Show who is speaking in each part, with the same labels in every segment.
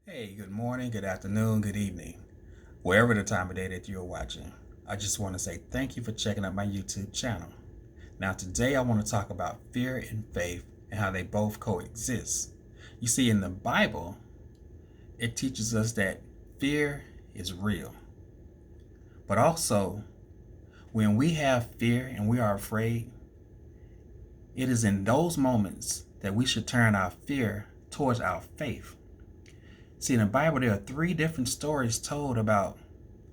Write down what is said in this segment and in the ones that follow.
Speaker 1: Hey, good morning, good afternoon, good evening, wherever the time of day that you're watching. I just want to say thank you for checking out my YouTube channel. Now, today I want to talk about fear and faith and how they both coexist. You see, in the Bible, it teaches us that fear is real. But also, when we have fear and we are afraid, it is in those moments that we should turn our fear towards our faith. See, in the Bible, there are three different stories told about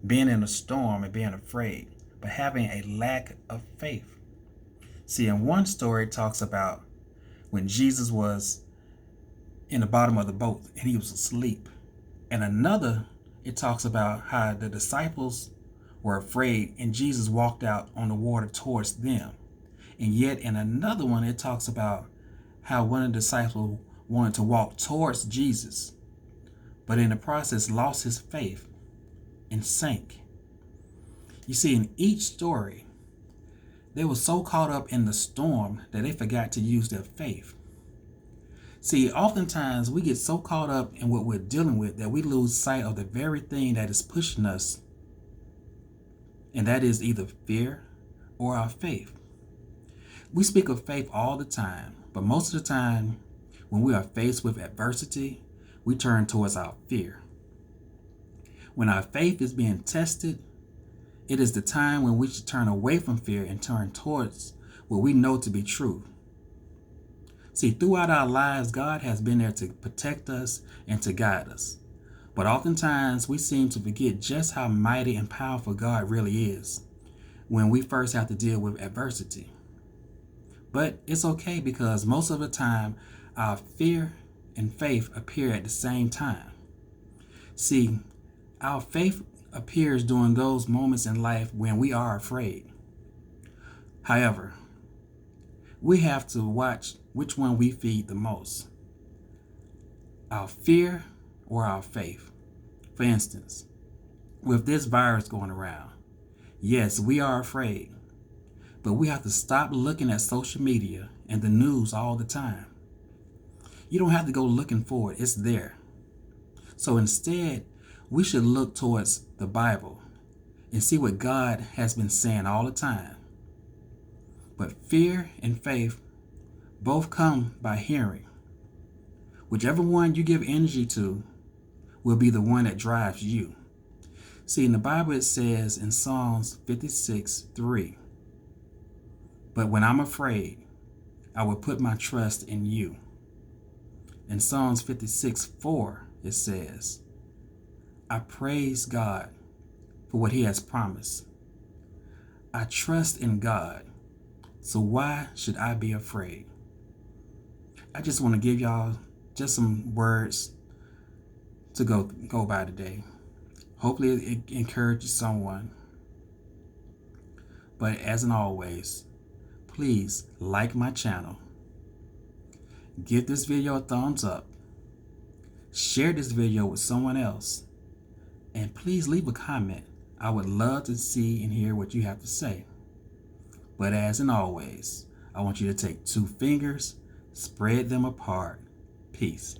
Speaker 1: being in a storm and being afraid, but having a lack of faith. See, in one story, it talks about when Jesus was in the bottom of the boat and he was asleep. And another, it talks about how the disciples were afraid and Jesus walked out on the water towards them. And yet, in another one, it talks about how one of the disciples wanted to walk towards Jesus, but in the process lost his faith and sank. You see, in each story, they were so caught up in the storm that they forgot to use their faith. See, oftentimes we get so caught up in what we're dealing with that we lose sight of the very thing that is pushing us, and that is either fear or our faith. We speak of faith all the time, but most of the time, when we are faced with adversity, we turn towards our fear. When our faith is being tested, it is the time when we should turn away from fear and turn towards what we know to be true. See, throughout our lives, God has been there to protect us and to guide us. But oftentimes, we seem to forget just how mighty and powerful God really is when we first have to deal with adversity. But it's okay because most of the time, our fear and faith appear at the same time. See, our faith appears during those moments in life when we are afraid. However, we have to watch which one we feed the most, our fear or our faith. For instance, with this virus going around, yes, we are afraid, but we have to stop looking at social media and the news all the time. You don't have to go looking for it, it's there. So instead, we should look towards the Bible and see what God has been saying all the time. But fear and faith both come by hearing. Whichever one you give energy to will be the one that drives you. See, in the Bible it says in Psalms 56:3, "But when I'm afraid, I will put my trust in you." In Psalms 56:4 it says, "I praise God for what he has promised. I trust in God, so why should I be afraid?" I just want to give y'all just some words to go by today. Hopefully it encourages someone. But as in always, please like my channel. Give this video a thumbs up. Share this video with someone else. And please leave a comment. I would love to see and hear what you have to say. But as in always, I want you to take two fingers, spread them apart. Peace.